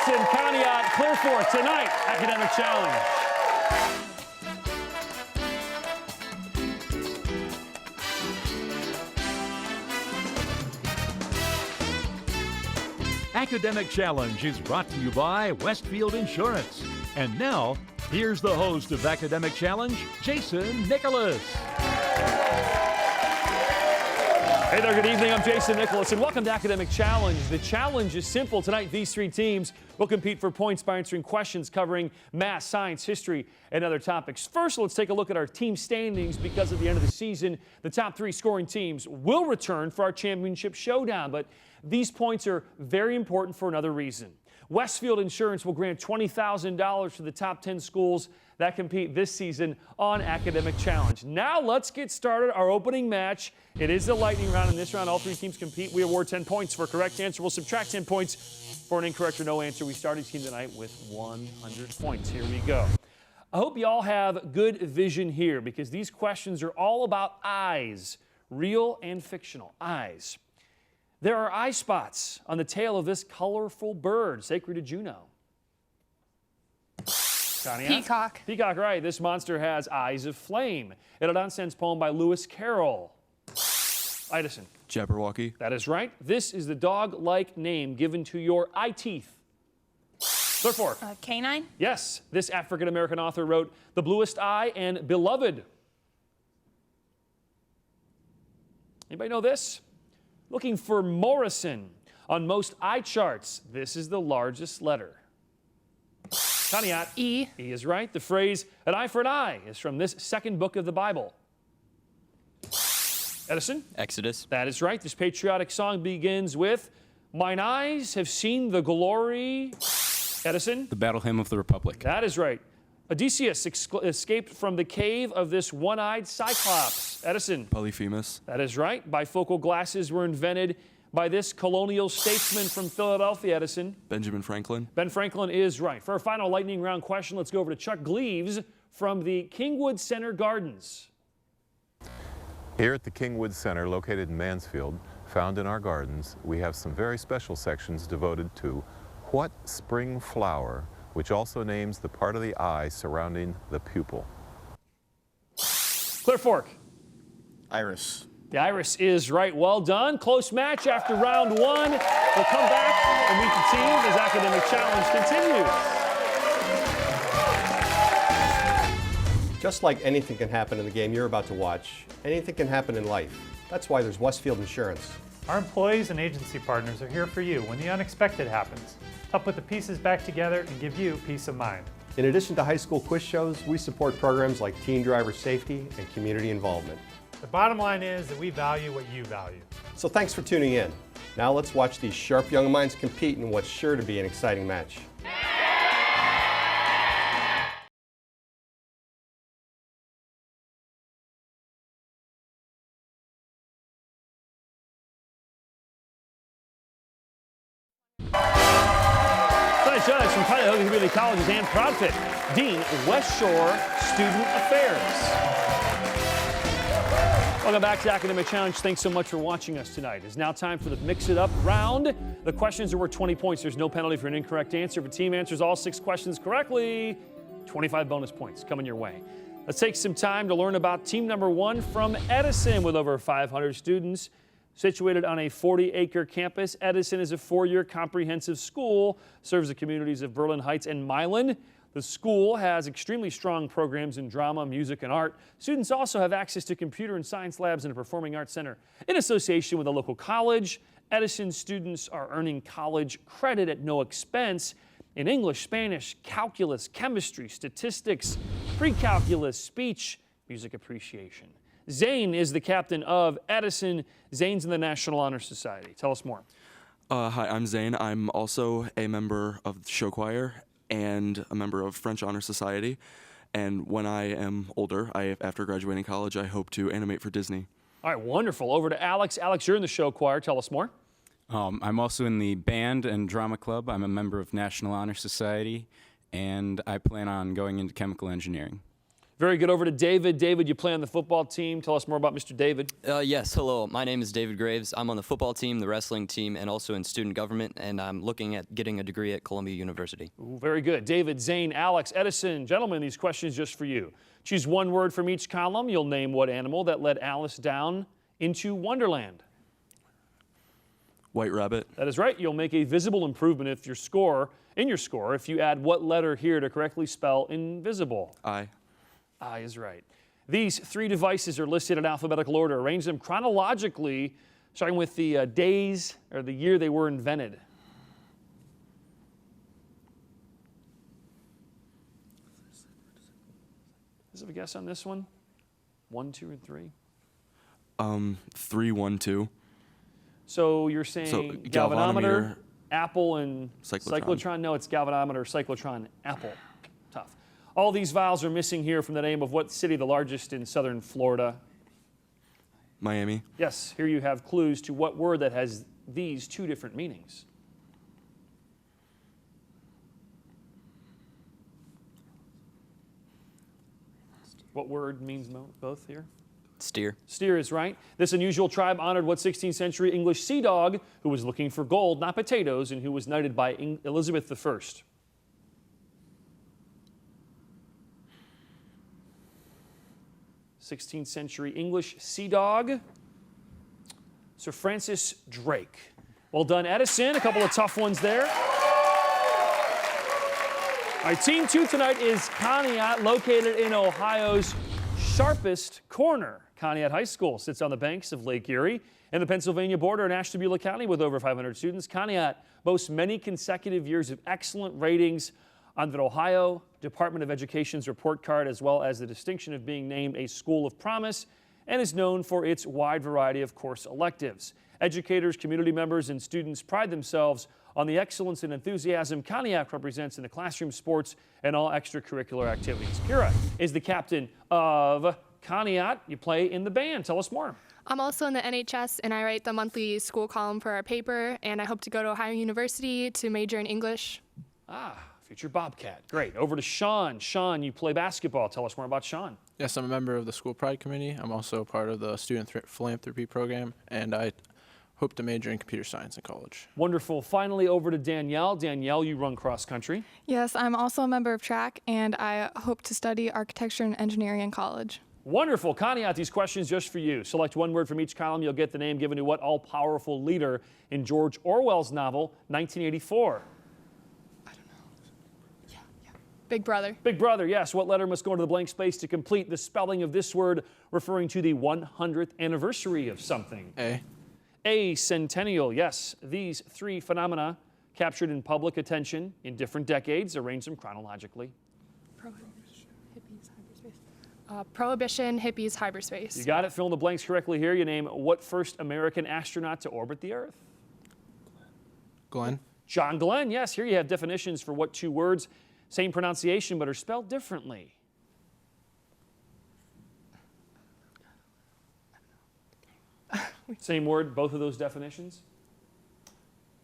Edison, Conneaut, clear for tonight academic challenge. Academic Challenge is brought to you by Westfield Insurance. And now, here's the host of Academic Challenge, Jason Nicholas. Hey there, good evening. I'm Jason Nicholas, and welcome to Academic Challenge. The challenge is simple. Tonight, these three teams will compete for points by answering questions covering math, science, history, and other topics. First, let's take a look at our team standings because at the end of the season, the top three scoring teams will return for our championship showdown. But these points are very important for another reason. Westfield Insurance will grant $20,000 to the top 10 schools that compete this season on Academic Challenge. Now let's get started. Our opening match. It is the lightning round. In this round, all three teams compete. We award 10 points for a correct answer. We'll subtract 10 points for an incorrect or no answer. We start each team tonight with 100 points. Here we go. I hope you all have good vision here because these questions are all about eyes, real and fictional eyes. There are eye spots on the tail of this colorful bird, sacred to Juno. Conneaut? Peacock. Peacock, right. This monster has eyes of flame. In a nonsense poem by Lewis Carroll. Edison. Jabberwocky. That is right. This is the dog-like name given to your eye teeth. Clear for. Canine. Yes. This African-American author wrote The Bluest Eye and Beloved. Anybody know this? Looking for Morrison. On most eye charts, this is the largest letter. Conneaut. E. E is right. The phrase, an eye for an eye, is from this second book of the Bible. Edison. Exodus. That is right. This patriotic song begins with, mine eyes have seen the glory. Edison. The Battle Hymn of the Republic. That is right. Odysseus escaped from the cave of this one-eyed Cyclops. Edison. Polyphemus. That is right. Bifocal glasses were invented by this colonial statesman from Philadelphia, Edison. Benjamin Franklin. Ben Franklin is right. For our final lightning round question, let's go over to Chuck Gleaves from the Kingwood Center Gardens. Here at the Kingwood Center, located in Mansfield, found in our gardens, we have some very special sections devoted to what spring flower, which also names the part of the eye surrounding the pupil. Clear fork. Iris. The iris is right. Well done. Close match after round one. We'll come back and meet the team as Academic Challenge continues. Just like anything can happen in the game you're about to watch, anything can happen in life. That's why there's Westfield Insurance. Our employees and agency partners are here for you when the unexpected happens. Help put the pieces back together and give you peace of mind. In addition to high school quiz shows, we support programs like teen driver safety and community involvement. The bottom line is that we value what you value. So thanks for tuning in. Now let's watch these sharp young minds compete in what's sure to be an exciting match. Tonight's judge from Cuyahoga Community College's Ann Proudfit, Dean, West Shore Student Affairs. Welcome back to Academic Challenge. Thanks so much for watching us tonight. It's now time for the Mix It Up round. The questions are worth 20 points. There's no penalty for an incorrect answer. If a team answers all 6 questions correctly, 25 bonus points coming your way. Let's take some time to learn about team number 1 from Edison with over 500 students. Situated on a 40-acre campus, Edison is a 4-year comprehensive school, serves the communities of Berlin Heights and Milan. The school has extremely strong programs in drama, music, and art. Students also have access to computer and science labs and a performing arts center. In association with a local college, Edison students are earning college credit at no expense in English, Spanish, calculus, chemistry, statistics, pre-calculus, speech, music appreciation. Zane is the captain of Edison. Zane's in the National Honor Society. Tell us more. Hi, I'm Zane. I'm also a member of the show choir and a member of French Honor Society. And when I am older, after graduating college, I hope to animate for Disney. All right, wonderful. Over to Alex. Alex, you're in the show choir. Tell us more. I'm also in the band and drama club. I'm a member of National Honor Society, and I plan on going into chemical engineering. Very good. Over to David. David, you play on the football team. Tell us more about Mr. David. Yes, hello. My name is David Graves. I'm on the football team, the wrestling team, and also in student government, and I'm looking at getting a degree at Columbia University. Ooh, very good. David, Zane, Alex, Edison. Gentlemen, these questions just for you. Choose one word from each column. You'll name what animal that led Alice down into Wonderland. White rabbit. That is right. You'll make a visible improvement if your score if you add what letter here to correctly spell invisible. I. I is right. These three devices are listed in alphabetical order. Arrange them chronologically, starting with the days or the year they were invented. Does have a guess on this one? 1, 2, or 3? 3, 1, 2. So you're saying So, galvanometer, Apple, and Cyclotron. No, it's galvanometer, cyclotron, Apple. Tough. All these vowels are missing here from the name of what city, the largest in southern Florida? Miami. Yes, here you have clues to what word that has these two different meanings. What word means both here? Steer. Steer is right. This unusual tribe honored what 16th century English sea dog who was looking for gold, not potatoes, and who was knighted by Elizabeth I. 16th century English sea dog, Sir Francis Drake. Well done, Edison. A couple of tough ones there. All right, Team 2 tonight is Conneaut, located in Ohio's sharpest corner. Conneaut High School sits on the banks of Lake Erie and the Pennsylvania border in Ashtabula County with over 500 students. Conneaut boasts many consecutive years of excellent ratings on the Ohio Department of Education's report card, as well as the distinction of being named a School of Promise, and is known for its wide variety of course electives. Educators, community members, and students pride themselves on the excellence and enthusiasm Conneaut represents in the classroom, sports, and all extracurricular activities. Kira is the captain of Conneaut. You play in the band. Tell us more. I'm also in the NHS, and I write the monthly school column for our paper, and I hope to go to Ohio University to major in English. Future Bobcat. Great. Over to Sean. Sean, you play basketball. Tell us more about Sean. Yes, I'm a member of the School Pride Committee. I'm also part of the Student Philanthropy Program, and I hope to major in computer science in college. Wonderful. Finally, over to Danielle. Danielle, you run cross country. Yes, I'm also a member of track, and I hope to study architecture and engineering in college. Wonderful. Conneaut, these questions just for you. Select one word from each column. You'll get the name given to what all-powerful leader in George Orwell's novel, 1984? Big Brother. Big Brother, yes. What letter must go into the blank space to complete the spelling of this word referring to the 100th anniversary of something? A. A centennial, yes. These three phenomena captured in public attention in different decades. Arrange them chronologically. Prohibition, hippies, hyperspace. You got it. Fill in the blanks correctly here. You name what first American astronaut to orbit the Earth? Glenn. John Glenn, yes. Here you have definitions for what two words, same pronunciation, but are spelled differently. Same word, both of those definitions.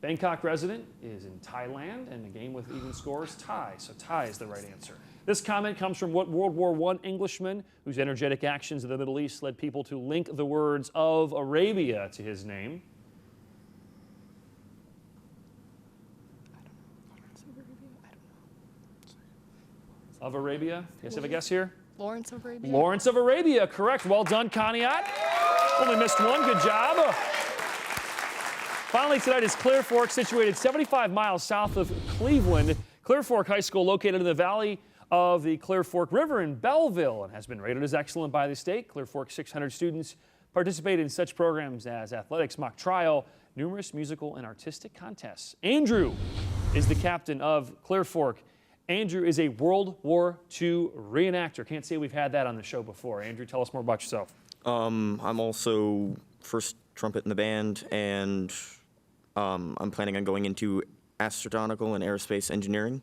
Bangkok resident is in Thailand, and the game with even scores, tie. So tie is the right answer. This comment comes from what World War I Englishman, whose energetic actions in the Middle East led people to link the words of Arabia to his name. Of Arabia? You guys have a guess here? Lawrence of Arabia. Lawrence of Arabia, correct. Well done, Conneaut. Only missed one. Good job. Finally tonight is Clear Fork, situated 75 miles south of Cleveland. Clear Fork High School, located in the valley of the Clear Fork River in Belleville, and has been rated as excellent by the state. Clear Fork 600 students participate in such programs as athletics, mock trial, numerous musical and artistic contests. Andrew is the captain of Clear Fork. Andrew is a World War II reenactor. Can't say we've had that on the show before. Andrew, tell us more about yourself. I'm also first trumpet in the band, and I'm planning on going into astronautical and aerospace engineering.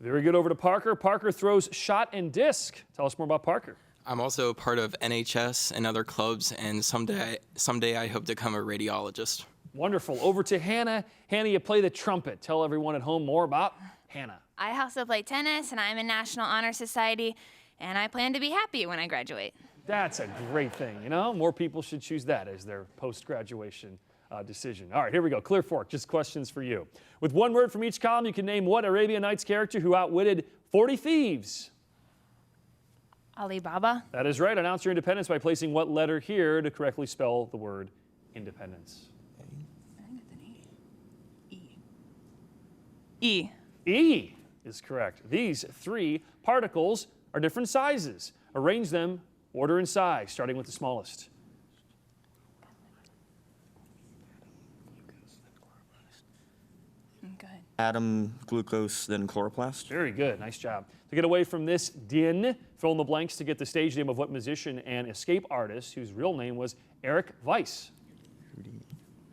Very good. Over to Parker. Parker throws shot and disc. Tell us more about Parker. I'm also part of NHS and other clubs, and someday I hope to become a radiologist. Wonderful. Over to Hannah. Hannah, you play the trumpet. Tell everyone at home more about Hannah. I also play tennis, and I'm in National Honor Society. and I plan to be happy when I graduate. That's a great thing, you know? More people should choose that as their post-graduation decision. All right, here we go. Clear Fork, just questions for you. With one word from each column, you can name what Arabian Nights character who outwitted 40 thieves. Alibaba. That is right. Announce your independence by placing what letter here to correctly spell the word independence. E. E is correct. These three particles are different sizes. Arrange them, order and size, starting with the smallest. Atom, glucose, then chloroplast. Very good. Nice job. To get away from this din, fill in the blanks to get the stage name of what musician and escape artist whose real name was Eric Weiss.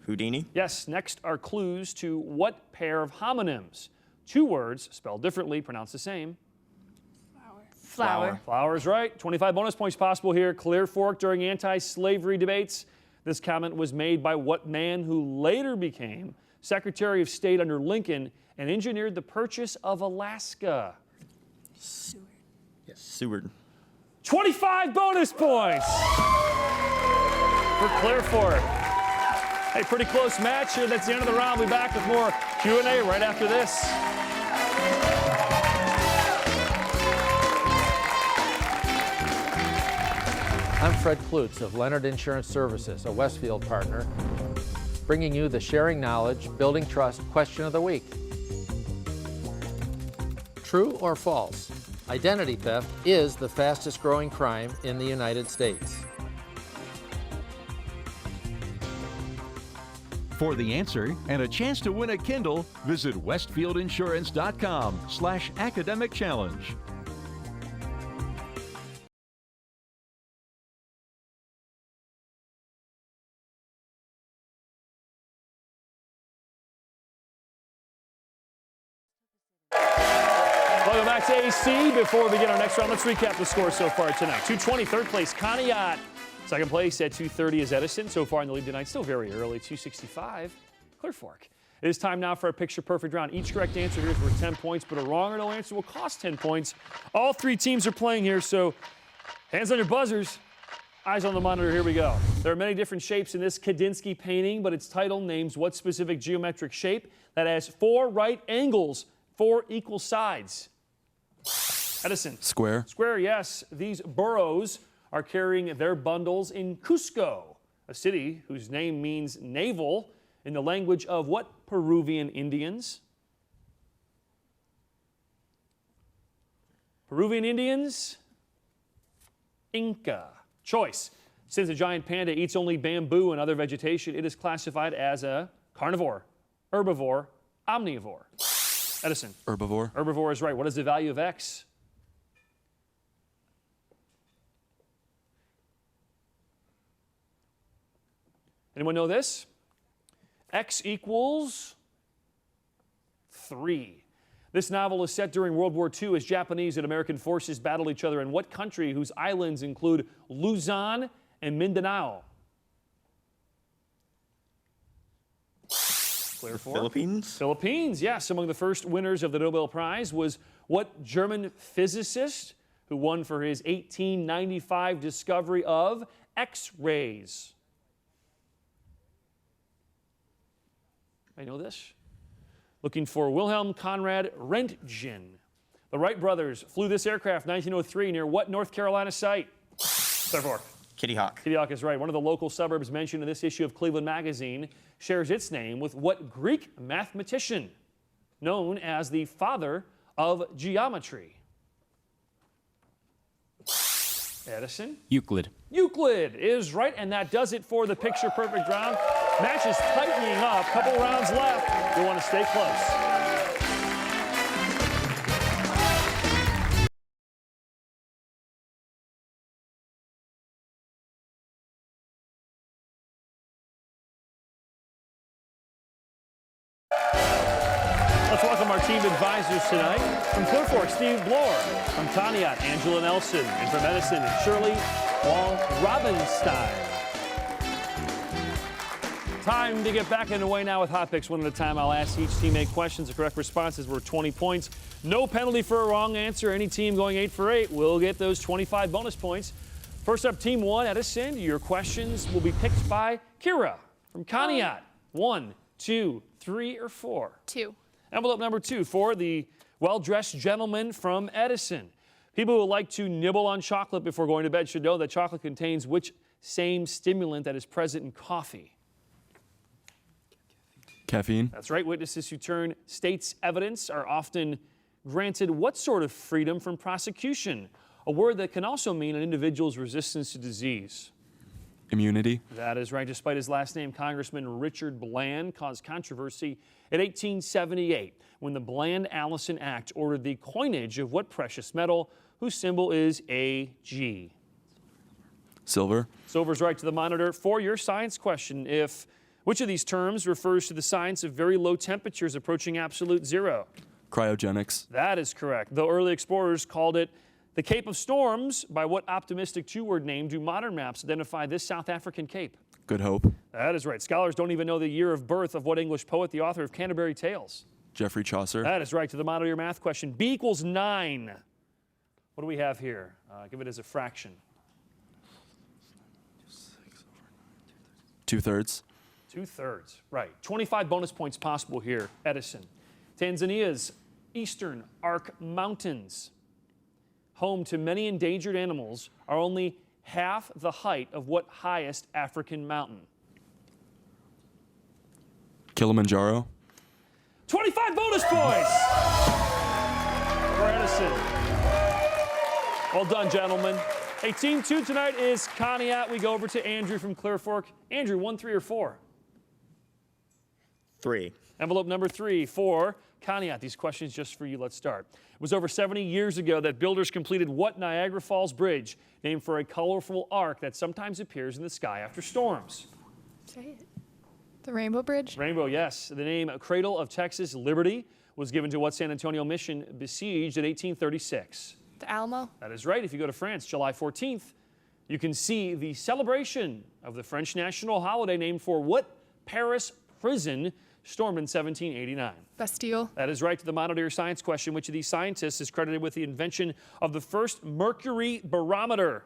Houdini. Yes. Next are clues to what pair of homonyms? Two words spelled differently, pronounced the same. Flower. Flower is right. 25 bonus points possible here. Clear Fork during anti-slavery debates. This comment was made by what man who later became Secretary of State under Lincoln and engineered the purchase of Alaska? Seward. Yes. Seward. 25 bonus points for Clear Fork. Hey, pretty close match here. That's the end of the round. We'll be back with more Q&A right after this. I'm Fred Klutz of Leonard Insurance Services, a Westfield partner, bringing you the Sharing Knowledge, Building Trust question of the week. True or false? Identity theft is the fastest growing crime in the United States. For the answer and a chance to win a Kindle, visit westfieldinsurance.com/academic challenge. Welcome back to AC. Before we begin our next round, let's recap the score so far tonight. 220, third place, Conneaut. Second place at 230 is Edison. So far in the lead tonight, still very early, 265, Clear Fork. It is time now for a picture-perfect round. Each correct answer here is worth 10 points, but a wrong or no answer will cost 10 points. All three teams are playing here, so hands on your buzzers, eyes on the monitor, here we go. There are many different shapes in this Kandinsky painting, but its title names what specific geometric shape that has 4 right angles, 4 equal sides. Edison. Square. Square, yes. These burros are carrying their bundles in Cusco, a city whose name means navel in the language of what Peruvian Indians? Peruvian Indians? Inca. Choice. Since a giant panda eats only bamboo and other vegetation, it is classified as a carnivore, herbivore, omnivore. Edison. Herbivore. Herbivore is right. What is the value of X? Anyone know this? X equals 3. This novel is set during World War II as Japanese and American forces battle each other in what country whose islands include Luzon and Mindanao? Clear Fork. Philippines? Philippines, yes. Among the first winners of the Nobel Prize was what German physicist who won for his 1895 discovery of X-rays? I know this. Looking for Wilhelm Conrad Röntgen. The Wright brothers flew this aircraft 1903 near what North Carolina site? Clear Fork. Kitty Hawk. Kitty Hawk is right. One of the local suburbs mentioned in this issue of Cleveland Magazine shares its name with what Greek mathematician known as the father of geometry? Edison? Euclid. Euclid is right, and that does it for the picture-perfect round. Match is tightening up. Couple rounds left. You'll want to stay close. Let's welcome our team advisors tonight. From Clear Fork, Steve Bloor. From Conneaut, Angela Nelson. And from Edison, Shirley Wall Robinstein. Time to get back underway now with hot picks one at a time. I'll ask each teammate questions. The correct responses were 20 points. No penalty for a wrong answer. Any team going 8 for 8 will get those 25 bonus points. First up, Team 1, Edison. Your questions will be picked by Kira from Conneaut. 1, 2, 3, or 4? 2. Envelope number 2 for the well-dressed gentleman from Edison. People who like to nibble on chocolate before going to bed should know that chocolate contains which same stimulant that is present in coffee? Caffeine. That's right. Witnesses who turn state's evidence are often granted what sort of freedom from prosecution? A word that can also mean an individual's resistance to disease. Immunity. That is right. Despite his last name, Congressman Richard Bland caused controversy in 1878 when the Bland-Allison Act ordered the coinage of what precious metal whose symbol is Ag? Silver. Silver's right to the monitor for your science question. Which of these terms refers to the science of very low temperatures approaching absolute zero? Cryogenics. That is correct. Though early explorers called it the Cape of Storms, by what optimistic two-word name do modern maps identify this South African cape? Good Hope. That is right. Scholars don't even know the year of birth of what English poet, the author of Canterbury Tales? Geoffrey Chaucer. That is right. To the monitor your math question. B equals 9. What do we have here? Give it as a fraction. 2/3. 2/3, right. 25 bonus points possible here, Edison. Tanzania's Eastern Arc Mountains, home to many endangered animals, are only half the height of what highest African mountain? Kilimanjaro. 25 bonus points for Edison. Well done, gentlemen. Hey, Team 2 tonight is Conneaut. We go over to Andrew from Clear Fork. Andrew, 1, 3, or 4? 3. Envelope number 3 for Conneaut. These questions just for you. Let's start. It was over 70 years ago that builders completed what Niagara Falls Bridge, named for a colorful arc that sometimes appears in the sky after storms? Say it. The Rainbow Bridge? Rainbow, yes. The name Cradle of Texas Liberty was given to what San Antonio mission besieged in 1836? The Alamo? That is right. If you go to France, July 14th, you can see the celebration of the French national holiday named for what Paris prison stormed in 1789? Bastille? That is right. To the monitor your science question. Which of these scientists is credited with the invention of the first mercury barometer?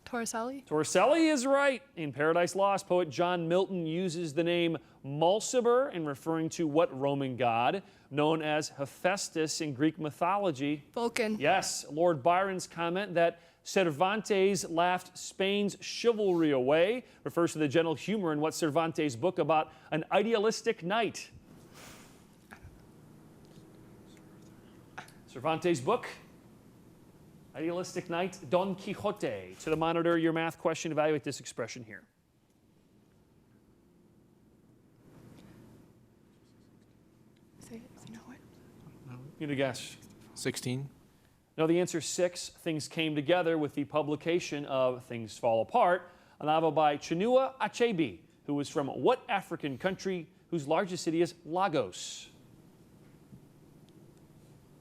Torricelli? Torricelli is right. In Paradise Lost, poet John Milton uses the name Mulciber in referring to what Roman god, known as Hephaestus in Greek mythology? Vulcan. Yes. Lord Byron's comment that Cervantes laughed Spain's chivalry away refers to the gentle humor in what Cervantes' book about an idealistic knight? Cervantes' book? Idealistic knight, Don Quixote. To the monitor, your math question. Evaluate this expression here. Say it. You know it. Need a guess? 16. No, the answer is 6. Things came together with the publication of Things Fall Apart, a novel by Chinua Achebe, who was from what African country whose largest city is Lagos?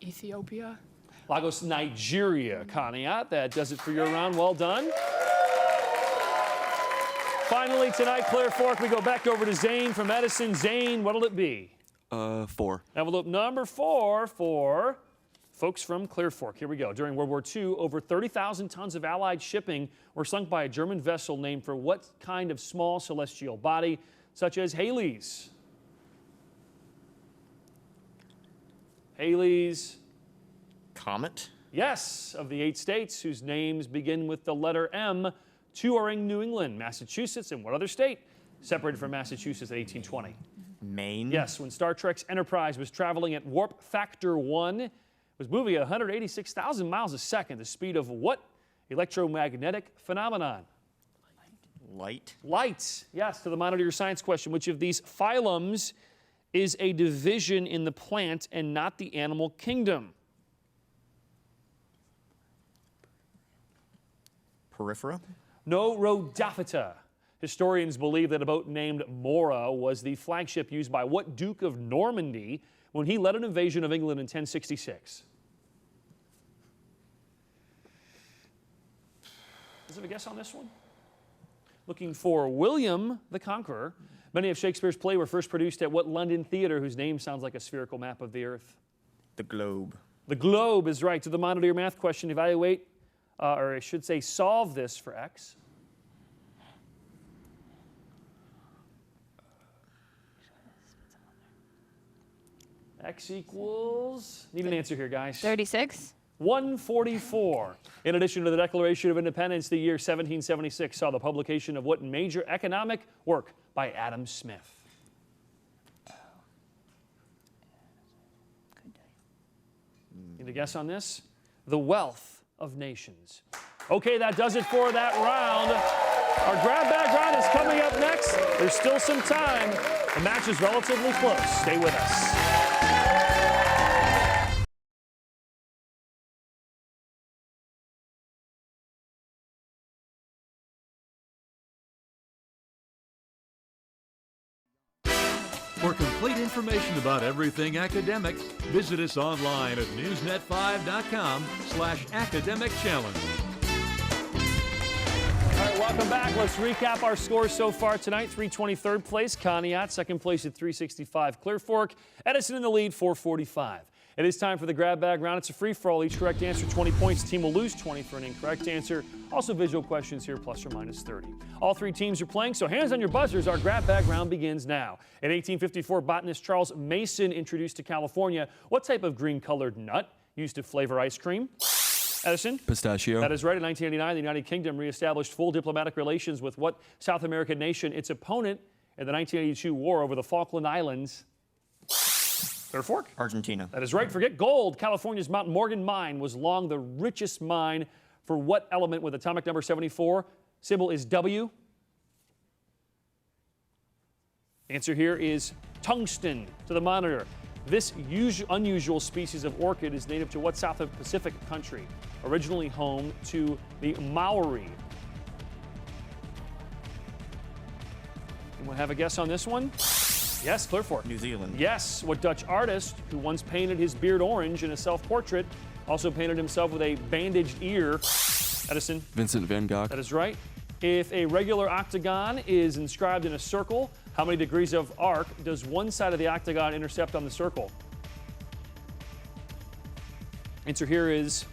Ethiopia? Lagos, Nigeria. Conneaut, that does it for your round. Well done. Finally, tonight, Clear Fork, we go back over to Zane from Edison. Zane, what'll it be? 4. Envelope number 4 for folks from Clear Fork. Here we go. During World War II, over 30,000 tons of Allied shipping were sunk by a German vessel named for what kind of small celestial body, such as Halley's? Halley's Comet? Yes, of the 8 states whose names begin with the letter M, 2 are in New England, Massachusetts, and what other state separated from Massachusetts in 1820? Maine? Yes, when Star Trek's Enterprise was traveling at warp factor 1, it was moving at 186,000 miles a second, the speed of what electromagnetic phenomenon? Light? Light. Yes, to the monitor your science question. Which of these phylums is a division in the plant and not the animal kingdom? Peripheral? No, Rhodophyta. Historians believe that a boat named Mora was the flagship used by what Duke of Normandy when he led an invasion of England in 1066? Does it have a guess on this one? Looking for William the Conqueror. Many of Shakespeare's plays were first produced at what London theater whose name sounds like a spherical map of the earth? The Globe. The Globe is right. To the monitor your math question, evaluate, or I should say solve this for x. X equals, need an answer here, guys. 36. 144. In addition to the Declaration of Independence, the year 1776 saw the publication of what major economic work by Adam Smith? Need a guess on this? The Wealth of Nations. Okay, that does it for that round. Our grab bag round is coming up next. There's still some time. The match is relatively close. Stay with us. For complete information about everything academic, visit us online at newsnet5.com/academic challenge. All right, welcome back. Let's recap our scores so far tonight. 323rd place, Conneaut. Second place at 365, Clear Fork. Edison in the lead, 445. It is time for the grab bag round. It's a free-for-all. Each correct answer, 20 points. The team will lose 20 for an incorrect answer. Also visual questions here, plus or minus 30. All three teams are playing, so hands on your buzzers. Our grab bag round begins now. In 1854, botanist Charles Mason introduced to California what type of green-colored nut used to flavor ice cream? Edison? Pistachio. That is right. In 1989, the United Kingdom reestablished full diplomatic relations with what South American nation? Its opponent in the 1982 war over the Falkland Islands? Clear Fork? Argentina. That is right. Forget gold. California's Mount Morgan mine was long the richest mine for what element with atomic number 74? Symbol is W. Answer here is tungsten. To the monitor. This unusual species of orchid is native to what South Pacific country? Originally home to the Maori. Anyone have a guess on this one? Yes, Clear Fork. New Zealand. Yes, what Dutch artist who once painted his beard orange in a self-portrait also painted himself with a bandaged ear? Edison. Vincent van Gogh. That is right. If a regular octagon is inscribed in a circle, how many degrees of arc does one side of the octagon intercept on the circle? Answer here is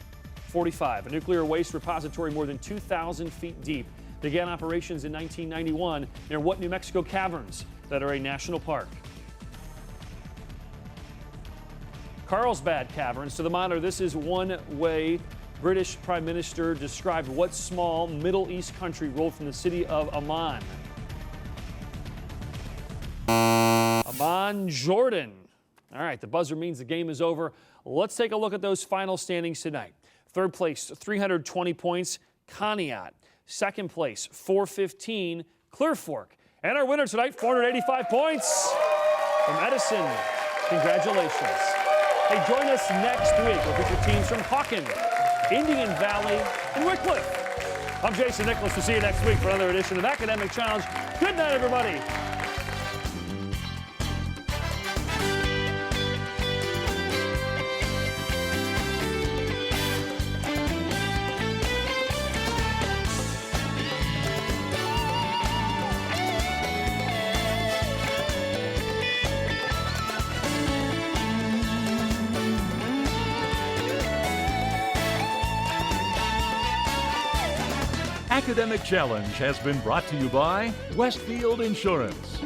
45. A nuclear waste repository more than 2,000 feet deep began operations in 1991 near what New Mexico caverns that are a national park? Carlsbad Caverns. To the monitor, this is one way British Prime Minister described what small Middle East country rolled from the city of Amman? Amman, Jordan. All right, the buzzer means the game is over. Let's take a look at those final standings tonight. Third place, 320 points, Conneaut. Second place, 415, Clear Fork. And our winner tonight, 485 points from Edison. Congratulations. Hey, join us next week. We'll feature teams from Hawkins, Indian Valley, and Wycliffe. I'm Jason Nicholas. We'll see you next week for another edition of Academic Challenge. Good night, everybody. Academic Challenge has been brought to you by Westfield Insurance.